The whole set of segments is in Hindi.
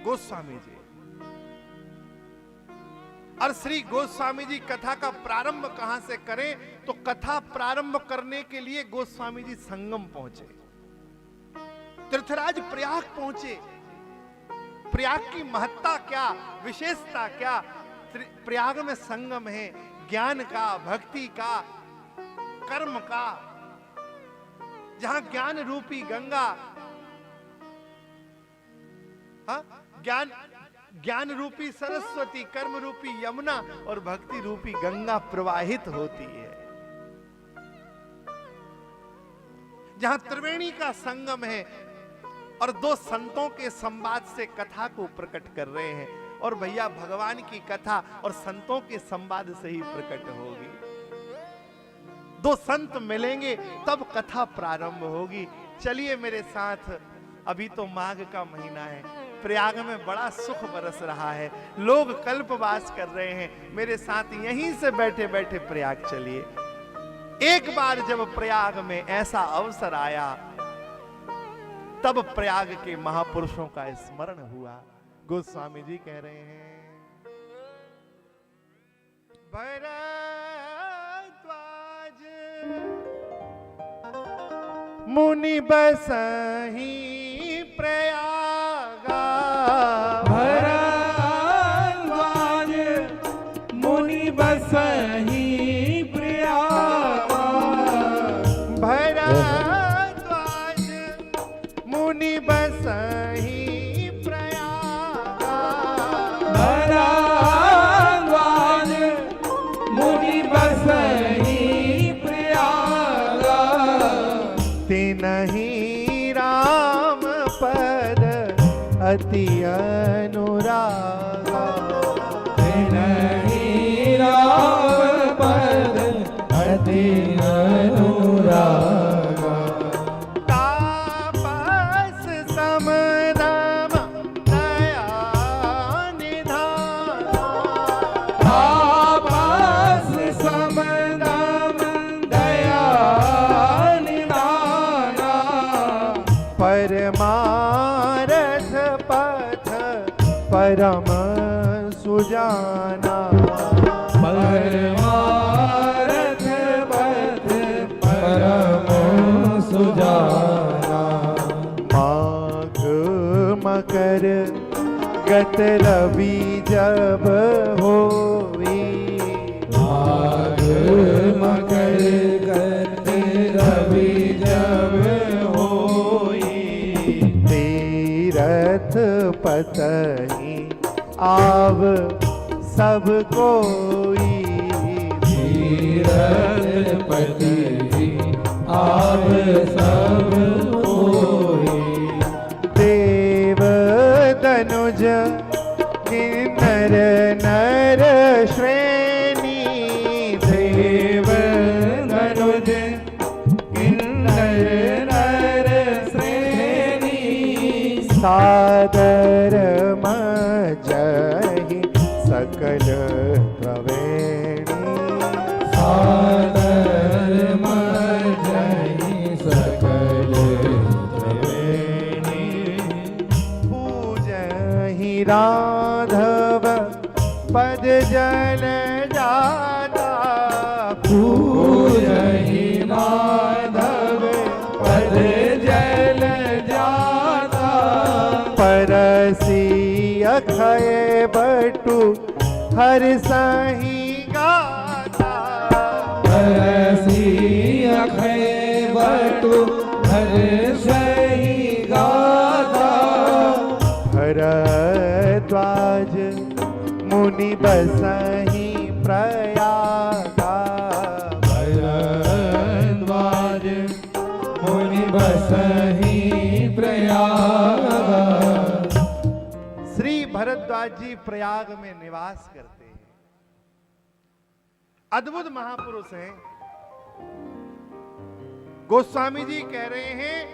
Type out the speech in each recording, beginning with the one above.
गोस्वामी जी। और श्री गोस्वामी जी कथा का प्रारंभ कहां से करें, तो कथा प्रारंभ करने के लिए गोस्वामी जी संगम पहुंचे, तीर्थराज प्रयाग पहुंचे। प्रयाग की महत्ता क्या, विशेषता क्या? प्रयाग में संगम है, ज्ञान का, भक्ति का, कर्म का, जहां ज्ञान रूपी गंगा, ज्ञान रूपी सरस्वती, कर्म रूपी यमुना और भक्ति रूपी गंगा प्रवाहित होती है, जहां त्रिवेणी का संगम है और दो संतों के संवाद से कथा को प्रकट कर रहे हैं। और भैया भगवान की कथा और संतों के संवाद से ही प्रकट होगी। दो संत मिलेंगे तब कथा प्रारंभ होगी। चलिए मेरे साथ, अभी तो माघ का महीना है, प्रयाग में बड़ा सुख बरस रहा है, लोग कल्पवास कर रहे हैं। मेरे साथ यहीं से बैठे बैठे प्रयाग चलिए। एक बार जब प्रयाग में ऐसा अवसर आया, तब प्रयाग के महापुरुषों का स्मरण हुआ। गोस्वामी जी कह रहे हैं, भरद्वाज मुनि बसहि प्रयागा, भरद्वाज मुनि बसहि प्रयागा, भरद्वाज मुनि बसहि प्रयागा, भरद्वाज मुनि बसहि प्रयागा, तिनहि राम पद अति अनुरागा, तिनहि राम पद अति अनुरागा, तापस समदम दया निधाना, तापस समदम दया निधाना, परमारथ पथ परम सुजाना, परमारथ पथ परम सुजाना, माघ मकर गत रवि जब होई, माघ मकर गत रवि जब होई, तीरथ पतहि आव सब कोई, तीरथ पति आव सब कोई, देव तनुज किन्नर नर श्रेणी, देव तनुज किन्नर नर श्रेणी, सादर मजहि सकल प्रवेणी, सादर मजहि सकल प्रवेणी, पूजहि राघव पद जल जाता, पूजहि माधव पद जल जाता, परसी अखय बटु हर सही गाता, परसी अखय बटु हर सही गाता, भरद्वाज मुनि बसहि प्रयागा, भरद्वाज मुनि बसहि प्रयागा, श्री भरद्वाज जी प्रयाग में निवास करते हैं। अद्भुत महापुरुष हैं। गोस्वामी जी कह रहे हैं,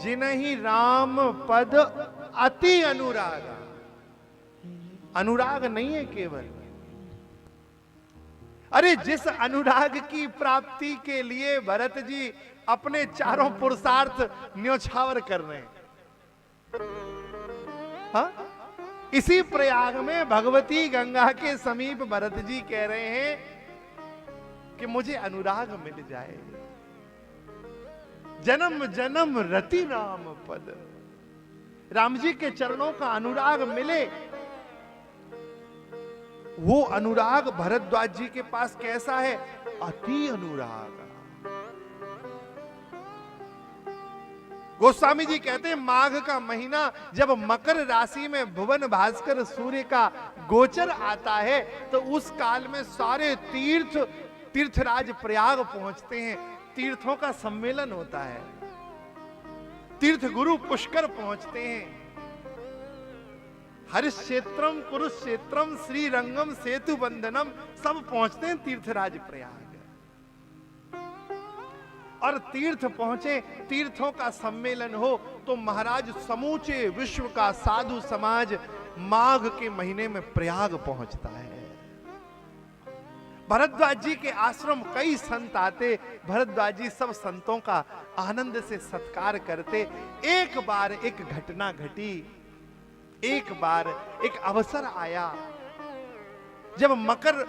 जिन्हि राम पद अति अनुरागा। अनुराग नहीं है केवल, अरे जिस अनुराग की प्राप्ति के लिए भरत जी अपने चारों पुरुषार्थ न्योछावर कर रहे हैं, हाँ? इसी प्रयाग में भगवती गंगा के समीप भरत जी कह रहे हैं कि मुझे अनुराग मिल जाए, जन्म जन्म रति नाम पद। राम जी के चरणों का अनुराग मिले। वो अनुराग भरद्वाज जी के पास कैसा है? अति अनुराग। गोस्वामी जी कहते हैं माघ का महीना जब मकर राशि में भुवन भास्कर सूर्य का गोचर आता है तो उस काल में सारे तीर्थराज प्रयाग पहुंचते हैं। तीर्थों का सम्मेलन होता है। तीर्थ गुरु पुष्कर पहुंचते हैं। हरिक्षेत्रम कुरुक्षेत्रम श्रीरंगम सेतु बंधनम सब पहुंचते हैं तीर्थराज प्रयाग। और तीर्थ पहुंचे, तीर्थों का सम्मेलन हो तो महाराज समूचे विश्व का साधु समाज माघ के महीने में प्रयाग पहुंचता है। भरद्वाज जी के आश्रम कई संत आते। भरद्वाज जी सब संतों का आनंद से सत्कार करते। एक बार एक घटना घटी, एक बार एक अवसर आया जब मकर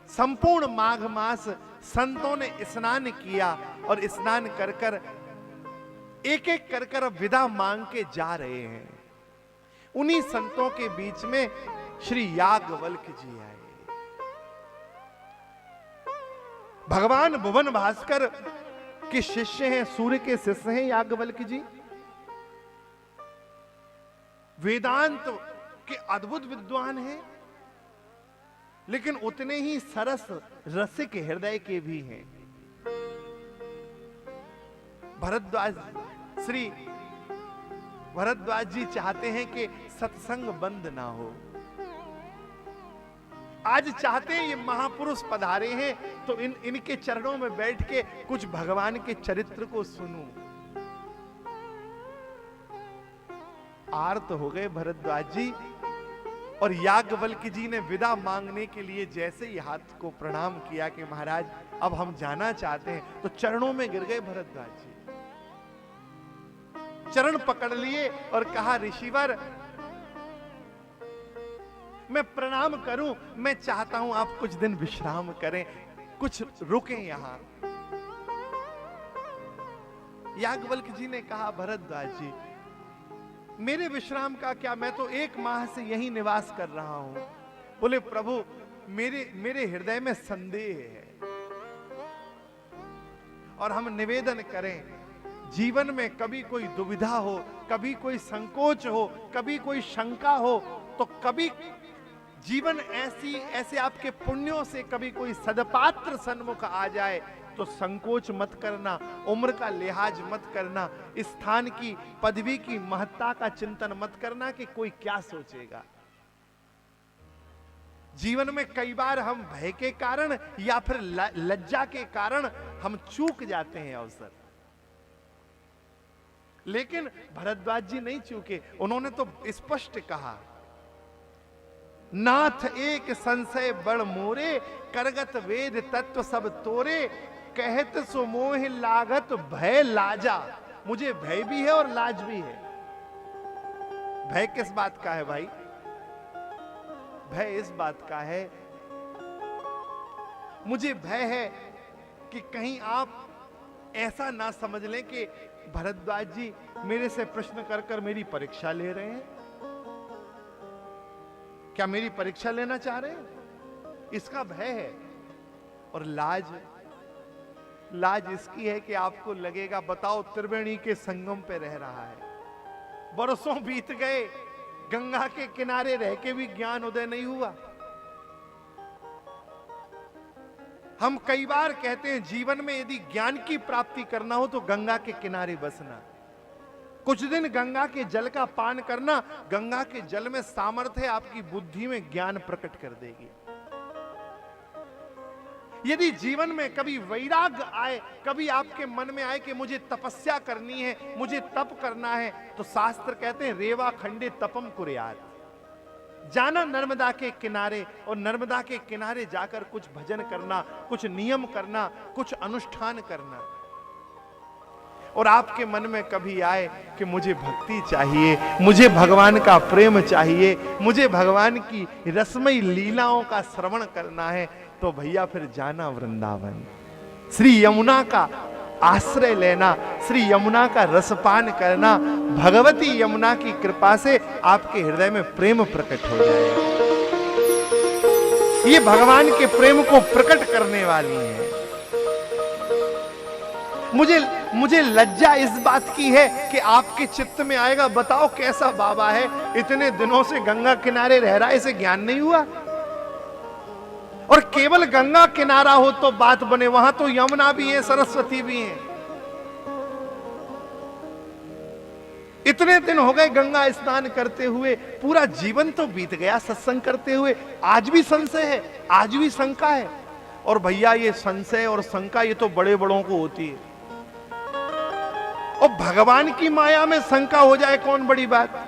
संपूर्ण माघ मास संतों ने स्नान किया और स्नान कर कर एक एक कर कर विदा मांग के जा रहे हैं। उन्हीं संतों के बीच में श्री याज्ञवल्क्य जी आए। भगवान भुवन भास्कर के शिष्य हैं, सूर्य के शिष्य हैं याज्ञवल्क्य जी। वेदांत के अद्भुत विद्वान हैं, लेकिन उतने ही सरस रसिक हृदय के भी हैं। श्री भरद्वाज जी चाहते हैं कि सत्संग बंद ना हो। आज चाहते हैं ये महापुरुष पधारे हैं तो इनके चरणों में बैठ के कुछ भगवान के चरित्र को सुनूं। आर्त हो गए भरद्वाज जी और याज्ञवल्क्य जी ने विदा मांगने के लिए जैसे ही हाथ को प्रणाम किया कि महाराज अब हम जाना चाहते हैं, तो चरणों में गिर गए भरद्वाज जी। चरण पकड़ लिए और कहा ऋषिवर मैं प्रणाम करूं, मैं चाहता हूं आप कुछ दिन विश्राम करें, कुछ रुकें यहां। याज्ञवल्क्य जी ने कहा भरद्वाज जी मेरे विश्राम का क्या, मैं तो 1 माह से यहीं निवास कर रहा हूं। बोले प्रभु मेरे हृदय में संदेह है और हम निवेदन करें जीवन में कभी कोई दुविधा हो, कभी कोई संकोच हो, कभी कोई शंका हो, तो कभी जीवन ऐसे आपके पुण्यों से कभी कोई सदपात्र सन्मुख आ जाए तो संकोच मत करना, उम्र का लिहाज मत करना, स्थान की पदवी की महत्ता का चिंतन मत करना कि कोई क्या सोचेगा। जीवन में कई बार हम भय के कारण या फिर लज्जा के कारण हम चूक जाते हैं अवसर, लेकिन भरद्वाज जी नहीं चूके। उन्होंने तो स्पष्ट कहा नाथ एक संशय बड़ मोरे, करगत वेद तत्व सब तोरे, कहत सो मोह लागत भय लाजा। मुझे भय भी है और लाज भी है। भय किस बात का है भाई? भय इस बात का है, मुझे भय है कि कहीं आप ऐसा ना समझ लें कि भरद्वाज जी मेरे से प्रश्न कर कर मेरी परीक्षा ले रहे हैं। क्या मेरी परीक्षा लेना चाह रहे हैं? इसका भय है। और लाज इसकी है कि आपको लगेगा बताओ त्रिवेणी के संगम पे रह रहा है, बरसों बीत गए, गंगा के किनारे रह के भी ज्ञान उदय नहीं हुआ। हम कई बार कहते हैं जीवन में यदि ज्ञान की प्राप्ति करना हो तो गंगा के किनारे बसना, कुछ दिन गंगा के जल का पान करना। गंगा के जल में सामर्थ्य है, आपकी बुद्धि में ज्ञान प्रकट कर देगी। यदि जीवन में कभी वैराग्य आए, कभी आपके मन में आए कि मुझे तपस्या करनी है, मुझे तप करना है, तो शास्त्र कहते हैं रेवा खंडे तपम कुर्यात। जाना नर्मदा के किनारे और नर्मदा के किनारे जाकर कुछ भजन करना, कुछ नियम करना, कुछ अनुष्ठान करना। और आपके मन में कभी आए कि मुझे भक्ति चाहिए, मुझे भगवान का प्रेम चाहिए, मुझे भगवान की रसमयी लीलाओं का श्रवण करना है, तो भैया फिर जाना वृंदावन, श्री यमुना का आश्रय लेना, श्री यमुना का रसपान करना। भगवती यमुना की कृपा से आपके हृदय में प्रेम प्रकट हो जाएगा। ये भगवान के प्रेम को प्रकट करने वाली है। मुझे लज्जा इस बात की है कि आपके चित्त में आएगा, बताओ कैसा बाबा है, इतने दिनों से गंगा किनारे रह रहा है, इसे ज्ञान नहीं हुआ। और केवल गंगा किनारा हो तो बात बने, वहां तो यमुना भी है, सरस्वती भी है। इतने दिन हो गए गंगा स्नान करते हुए, पूरा जीवन तो बीत गया सत्संग करते हुए, आज भी संशय है, आज भी शंका है। और भैया ये संशय और शंका ये तो बड़े बड़ों को होती है, और भगवान की माया में शंका हो जाए कौन बड़ी बात।